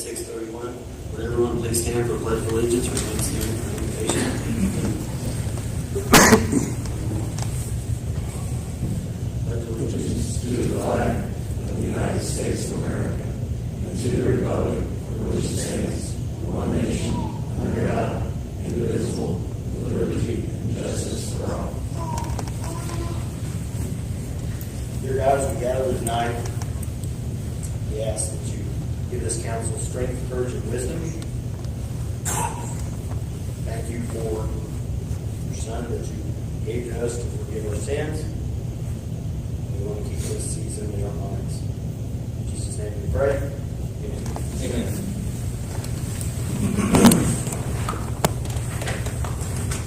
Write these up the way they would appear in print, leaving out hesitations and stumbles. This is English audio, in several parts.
6:31. Would everyone please stand for pledge of allegiance or remain standing for invocation? Pledge of allegiance to the flag of the United States of America and to the republic for which it stands, one nation, under God, indivisible, with liberty and justice for all. Dear God, as we gather tonight, we ask that you give this council strength, courage, and wisdom. Thank you for your Son that you gave to us to forgive our sins. We want to keep this season in our minds. In Jesus' name we pray. Amen.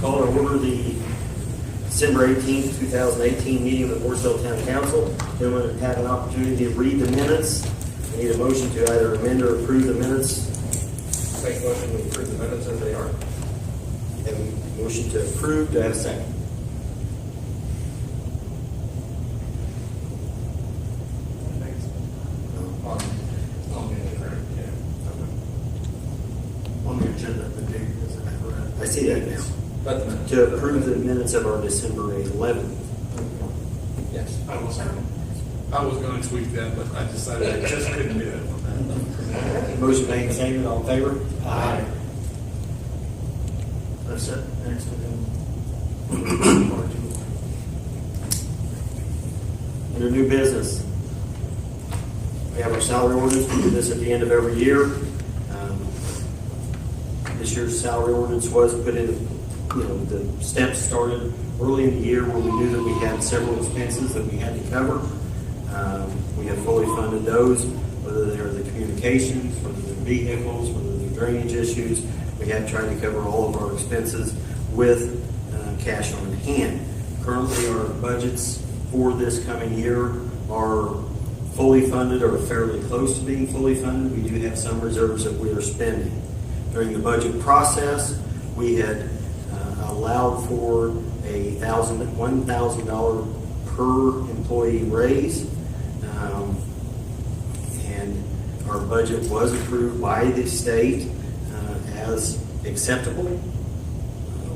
Call to order the December 18th, 2018 meeting of the Mooresville Town Council. Gentlemen have had an opportunity to read the minutes. We need a motion to either amend or approve the minutes. Make a motion to approve the minutes as they are. Have a motion to approve. Do I have a second? On the agenda, the date is incorrect. I see that now. But the minutes. To approve the minutes of our December 11th. Yes. I was going to tweak that, but I decided I just couldn't do it on that. Motion made and seconded. All in favor? Aye. That's it. Next to them. Under new business, we have our salary ordinance. We do this at the end of every year. This year's salary ordinance was put in, the steps started early in the year where we knew that we had several expenses that we had to cover. We have fully funded those, whether they're the communications, whether they're vehicles, whether they're drainage issues. We have tried to cover all of our expenses with cash on hand. Currently, our budgets for this coming year are fully funded or fairly close to being fully funded. We do have some reserves that we are spending. During the budget process, we had allowed for a $1,000 per employee raise, and our budget was approved by the state as acceptable.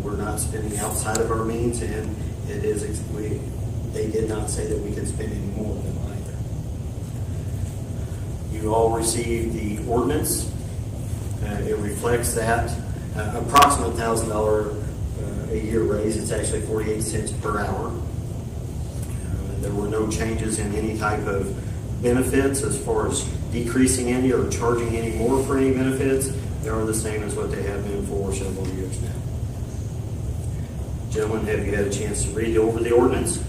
We're not spending outside of our means, and they did not say that we could spend any more than either. You all received the ordinance. It reflects that approximate $1,000 a year raise. It's actually 48 cents per hour. There were no changes in any type of benefits as far as decreasing any or charging any more for any benefits. They are the same as what they have been for several years now. Gentlemen, have you had a chance to read over the ordinance?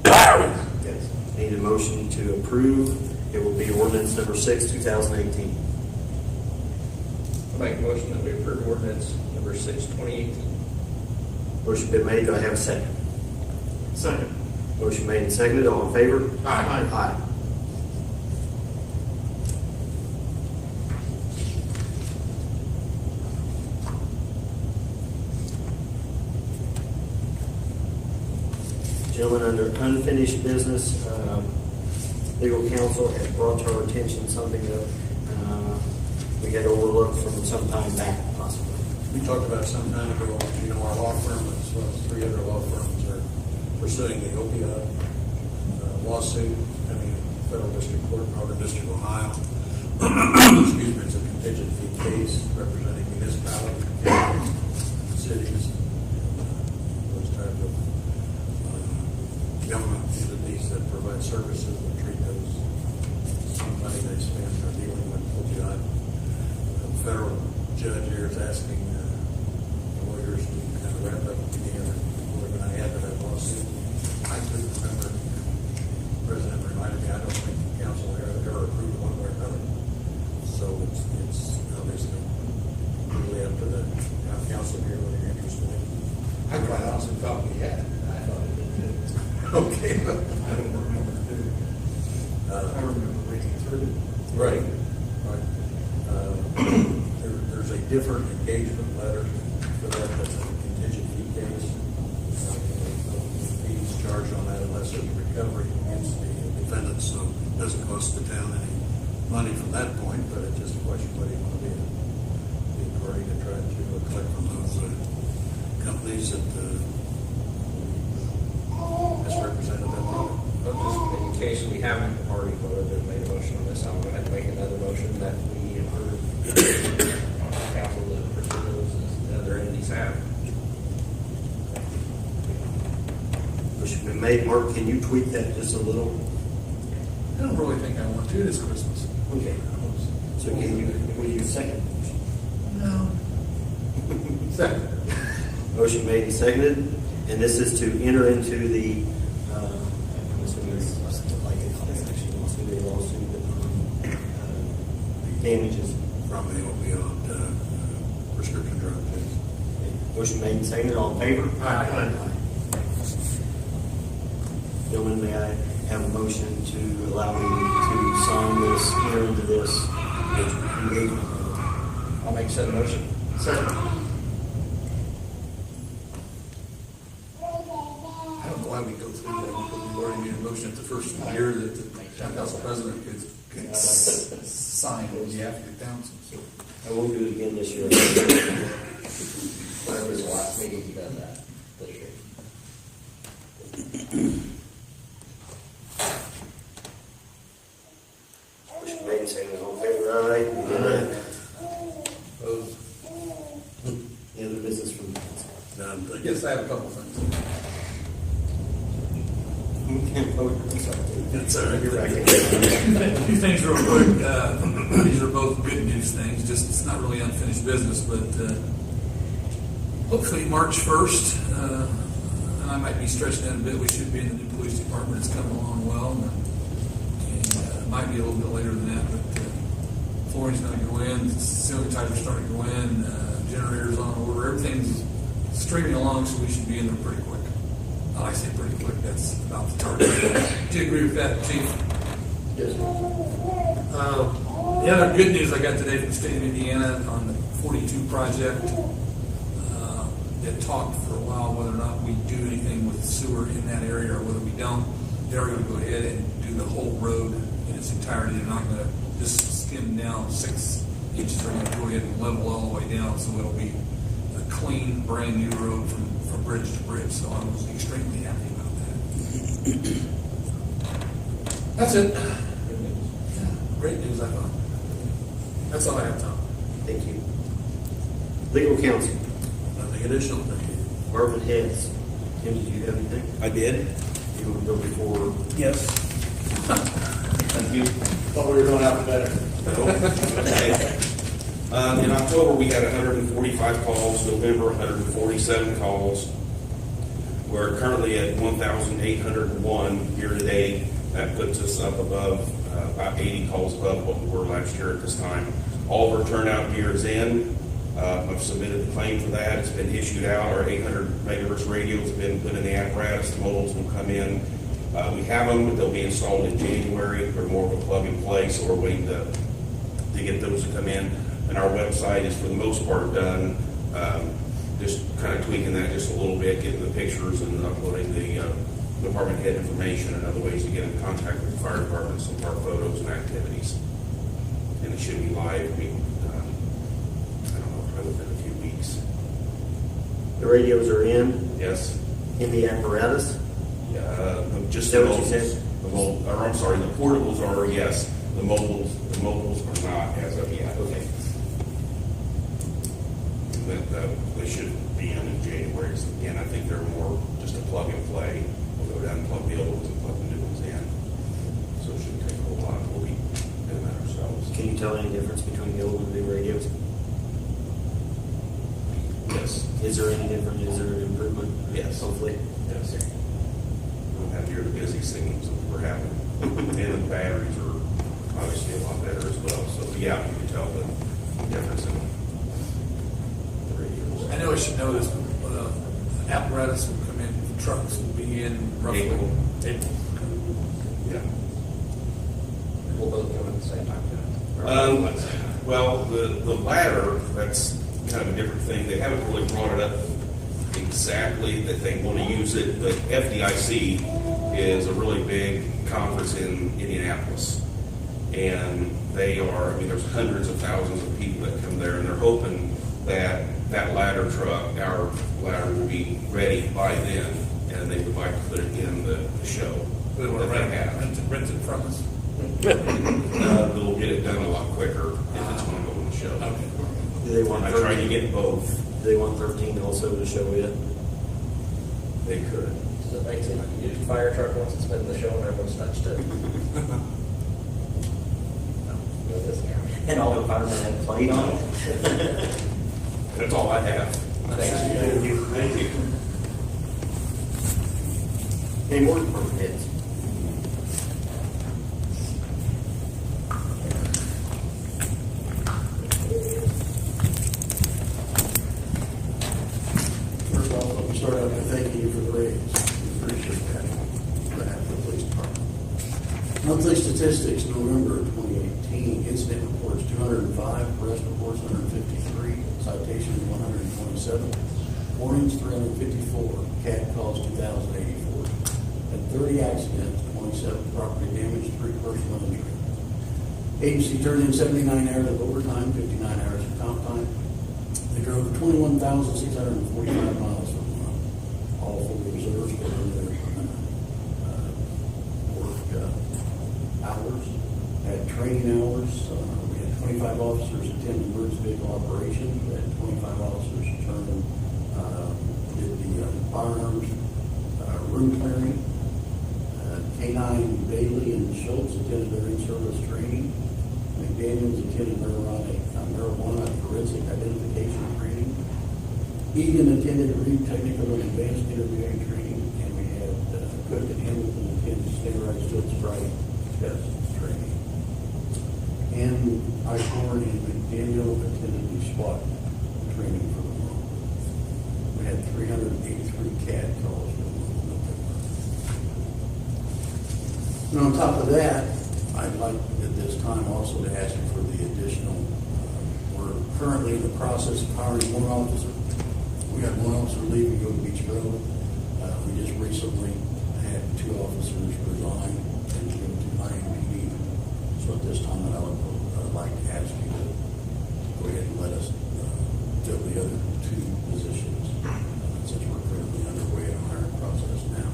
Yes. Need a motion to approve. It will be ordinance number 6, 2018. I'll make a motion that we approve ordinance number 6, 2018. Motion been made. Do I have a second? Second. Motion made and seconded. All in favor? Aye. Aye. Gentlemen, under unfinished business, legal counsel has brought to our attention something that we had overlooked from some time back, possibly. We talked about some time ago, our law firm, as well as 3 other law firms, are pursuing the opioid lawsuit coming in federal district court in Northern District of Ohio. Excuse me, it's a contingent fee case representing municipalities, counties, cities, those types of government entities that provide services that treat those money they spend are dealing with opioid. The federal judge here is asking lawyers to kind of wrap up together. We're going to add to that lawsuit. I couldn't remember. The president reminded me, I don't think the council here ever approved one way or another. So it's obviously really up to the council here whether you're interested in. I quite honestly thought we had. I thought it did. Okay. I don't remember too. I remember reading through it. Right. There's a different engagement letter for that. That's a contingent fee case. Fees charged on that unless there's a recovery against the defendant, so it doesn't cost the town money from that point, but it's just a question whether you want to be a party to try to collect from those companies that misrepresented that money. But just in case we haven't already voted and made a motion on this, I'm going to have to make another motion that we approve council to pursue those as the other entities have. Motion been made. Mark, can you tweak that just a little? I don't really think I want to. It is Christmas. Okay. So will you second? No. Second. Motion made and seconded, and this is to enter into the, I'm assuming it's like a class action lawsuit, a lawsuit that damages. From the opioid prescription drug case. Motion made and seconded, all in favor? Aye. Gentlemen, may I have a motion to allow me to sign this, enter into this engagement? I'll make said motion. Second. I don't know why we go through that, because we've already made a motion at the first year that the town council president could sign on behalf of the council. So I won't do it again this year. Whenever the last meeting he does that this year. Motion made and seconded, all in favor? Aye. Opposed? Any other business from the council? None, thank I you. guess I have a couple things. We can't vote. I'm sorry. It's all right. You're right. A few things real quick. These are both good news things. Just it's not really unfinished business, but hopefully March 1st, and I might be stretching that a bit. We should be in the new police department. It's coming along well, and it might be a little bit later than that. But flooring's going to go in, ceiling tiles are starting to go in, generators on order. Everything's streaming along, so we should be in there pretty quick. I say pretty quick. That's about the target. Do you agree with that, Chief? Yes. The other good news I got today from the state of Indiana on the 42 project, they talked for a while whether or not we do anything with sewer in that area or whether we don't. They're going to go ahead and do the whole road in its entirety. They're not going to just skim down 6 inches. They're going to go ahead and level all the way down, so it'll be a clean, brand new road from bridge to bridge. So I was extremely happy about that. That's it. Great news, I thought. That's all I have, Tom. Thank you. Legal counsel, Nothing additional, thank you. department heads. Tim, did you have anything? I did. You want to go before? Yes. Thank you. Thought we were going alphabetical. Okay. In October, we had 145 calls, November, 147 calls. We're currently at 1,801 year-to-date. That puts us up above, about 80 calls above what we were last year at this time. All of our turnout gear is in. I've submitted the claim for that. It's been issued out. Our 800 megahertz radios have been put in the apparatus. The mobiles will come in. We have them, but they'll be installed in January. They're more of a plug and play, so we're waiting to get those to come in. And our website is for the most part done. Just kind of tweaking that just a little bit, getting the pictures and uploading the department head information and other ways to get in contact with the fire department, some of our photos and activities. And it should be live, I don't know, probably within a few weeks. The radios are in Yes? the apparatus. Just Is that the what you mobiles. said? I'm sorry, the portables are, yes. The mobiles are not as of yet. Okay. That they should be in January. So again, I think they're more just a plug and play. We'll go down and plug the old ones and plug the new ones in. So it shouldn't take a whole lot. We'll be doing that ourselves. Can you tell any difference between the old and the new radios? Yes. Is there any difference? Is there an improvement? Yes. Hopefully. Yes. We don't have near the busy signals that we're having. And the batteries are obviously a lot better as well. So yeah, you can tell the difference in the radios. I know I should know this, but apparatus will come in, trucks will be in roughly April. April. Yeah. We'll both come at the same time. Well, the ladder, that's kind of a different thing. They haven't really brought it up exactly that they want to use it, but FDIC is a really big conference in Indianapolis. And they are, I mean, there's hundreds of thousands of people that come there, and they're hoping that that ladder truck, our ladder, will be ready by then, and they would like to put it in the show. They want to that they have. rent it from us. They'll get it done a lot quicker if it's going to go in the show. Okay. Do they want I tried to 13? get both. Do they want 13 also to show it? They could. Does it make sense like a used fire truck once it's been in the show and everyone's touched it? No, this now. And all the firemen have played on it? That's all I have. Thank you. Thank you. Any more department heads? First off, let me start out by thanking you for the raise. We appreciate that. On behalf of the police department. Monthly statistics, November 2018, incident reports 205, arrest reports 153, citations 127, warnings 354, CAD calls 2,084, had 30 accidents, 27 property damage, 3 personal injury. Agency turned in 79 hours of overtime, 59 hours of comp time. They drove 21,645 miles from all fully reserves for their work hours. Had training hours. We had 25 officers attend emergency vehicle operations. We had 25 officers turn did the firearms room clearing. K9 Bailey and Schultz attended their in-service training. McDaniels attended marijuana forensic identification training. Egan attended Reed technical and advanced interviewing training, and we had Cook and Hamilton attend standardized field sobriety test training. And Eichhorn and McDaniel attended the SWAT training for the month. We had 383 CAD calls for the month of November. And on top of that, I'd like at this time also to ask you for the additional, we're currently in the process of hiring one officer. We got one officer leaving, go to Beach Grove. We just recently had 2 officers resign and go to IMPD. So at this time, I'd like to ask you to go ahead and let us fill the other 2 positions, since we're currently underway in a hiring process now.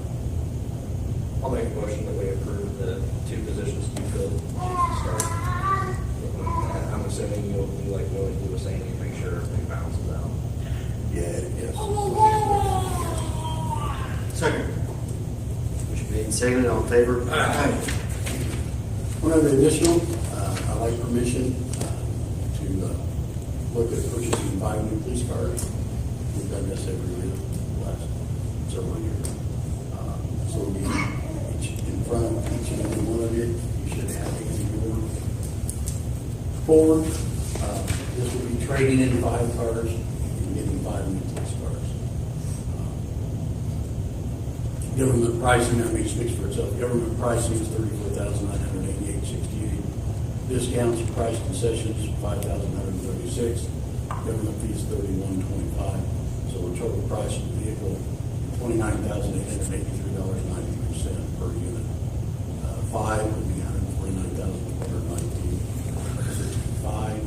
I'll make a motion that we approve the 2 positions to be filled. Start. I'm assuming you'll be like what you were saying, you make sure everything balances out. Yeah, yes. Second. Motion made and seconded, all in favor? One other additional, I'd like permission to look at purchasing 5 new police cars. We've done this every year, the last several years. So we'll be in front of each and every one of you. You should have it in your board. This will be trading in 5 cars and getting 5 new police cars. Government pricing, I mean, speaks for itself. Government pricing is $34,988.68. Discounts, price concessions, $5,936. Government fees, $31.25. So the total price of the vehicle, $29,883.93 per unit. 5 would be $149,419.65.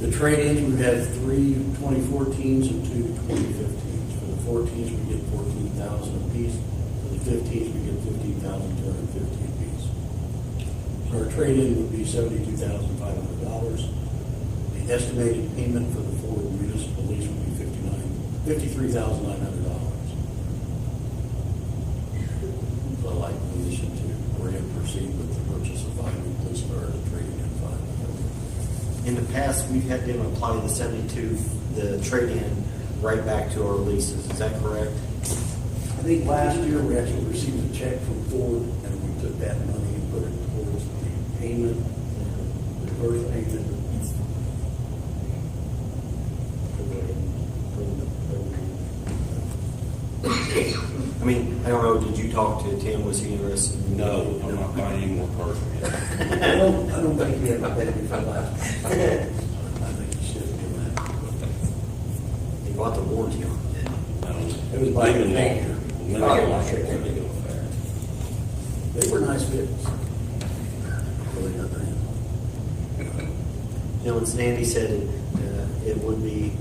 The trade-ins, we've had 3 2014s and 2 2015s. For the 14s, we get $14,000 apiece. For the 15s, we get $15,250 apiece. So our trade-in would be $72,500. The estimated payment for the Ford municipal lease would be $53,900. So I'd like permission to go ahead and proceed with the purchase of 5 new police cars and trading in 5. In the past, we've had them apply the 72, the trade-in, right back to our leases. Is that correct? I think last year we actually received a check from Ford, and we took that money and put it towards the payment, the first payment. I mean, I don't know, did you talk to Tim? Was he interested? No, I'm not buying any more cars from you. I don't think we ever paid before last. I think you should do that. He bought the warranty on it, didn't It was by the maker. Limit law. They were nice vehicles. really not that. You know, when Sandy said it would be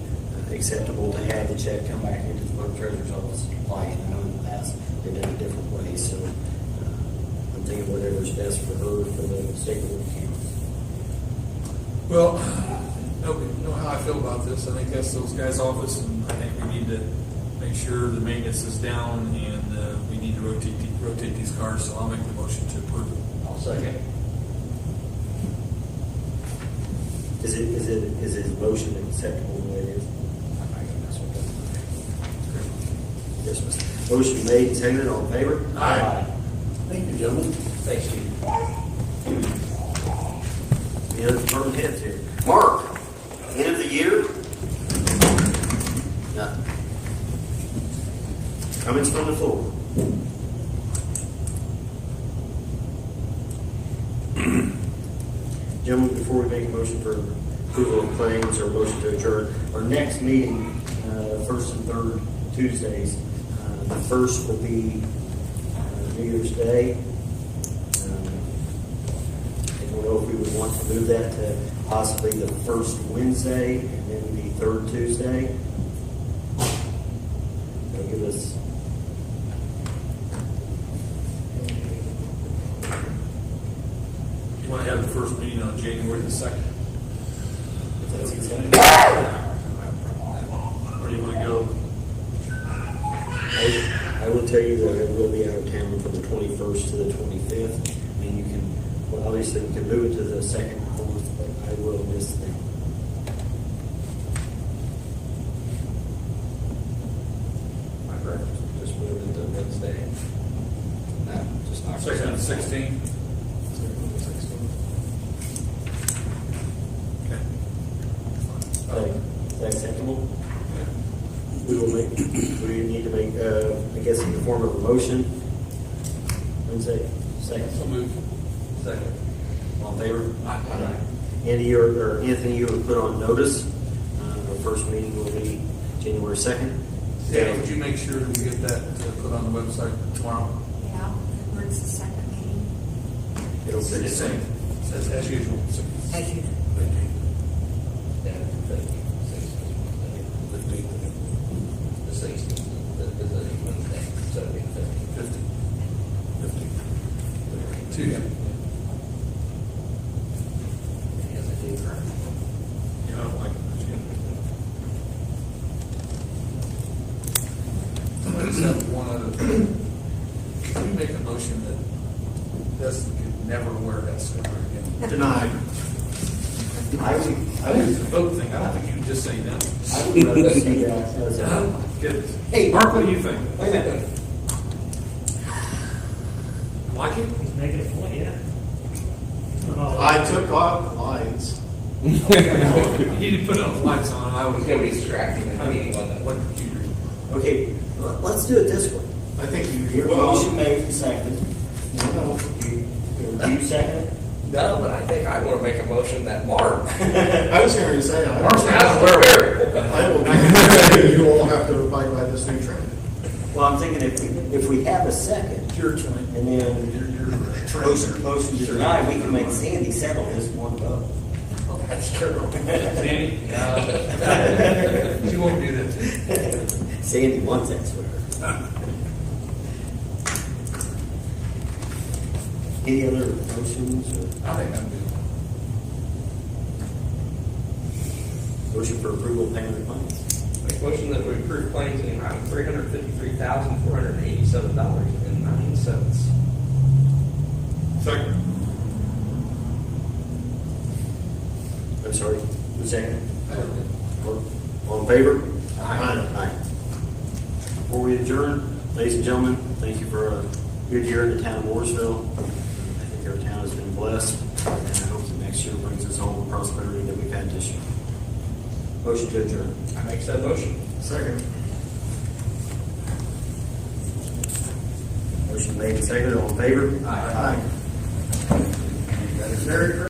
acceptable to have the check come back into the clerk treasurer's office and apply it. I know in the past they've done it different ways, so I'm thinking whatever's best for her, for the state of the county. Well, nobody know how I feel about this. I think that's those guys' office, and I think we need to make sure the maintenance is down, and we need to rotate these cars, so I'll make the motion to approve it. I'll second. Is his motion acceptable the way it is? Yes, Mr. Motion made and seconded, all in favor? Aye. Thank you, gentlemen. Thanks, Chief. Any other department heads here? Mark, end of the year? Nothing. Comments from the floor? Gentlemen, before we make a motion for approval of claims or motion to adjourn, our next meeting, first and third Tuesdays, the first will be New Year's Day. I don't know if we would want to move that to possibly the first Wednesday and then the third Tuesday. That'll give us. You want to have the first meeting on January the 2nd? If that's acceptable. Where do you want to go? I will tell you that I will be out of town from the 21st to the 25th. I mean, you can, well, obviously you can move it to the second and fourth, but I will miss them. My preference would just move it to Wednesday. No, just not. 2nd and 16th? Okay. Is that acceptable? We will make, we need to make, I guess in the form of a motion. Wednesday, second. So move. Second. All in favor? Aye. Anthony, you were put on notice. Our first meeting will be January 2nd. Yeah, would you make sure that we get that put on the website tomorrow? Yeah, where's the second meeting? It'll say the same. Says as usual. As you know. Yeah, 15th. The 16th, the Wednesday, so it'll be the 15th. 2. Yeah. Yes, I do, correct. I don't like it. I just have one other thing. Can we make a motion that Dustin could never wear that slipper again? Denied. I would It's a vote thing. I don't think you can just say no. I would rather see that as Oh, a. my goodness. Hey, Mark, what do you think? Wait a minute. Like it? He's making a point, yeah. I took off the lines. You didn't put enough lights on. I was It's gonna be distracting in the meeting, wasn't it? What computer? Okay, let's do it this way. I think Your motion made and seconded. No. You second? No, but I think I want to make a motion that Mark. I was going to say, Mark's out of where I will, you all have to abide by this new trend. Well, I'm thinking if we have a second, It's your choice. and then motion to deny, we can make Sandy settle this one vote. That's true. Sandy? She won't do that. Sandy wants that sweater. Any other motions or I think I'm good. motion for approval of payment of claims? Make a motion that we approve claims in the amount of $353,487.09. Second. I'm sorry, who's second? All in favor? Aye. Before we adjourn, ladies and gentlemen, thank you for a good year in the town of Mooresville. I think our town has been blessed, and I hope that next year brings us all the prosperity that we've had this year. Motion to adjourn. I make said motion. Second. Motion made and seconded, all in favor? Aye. That is very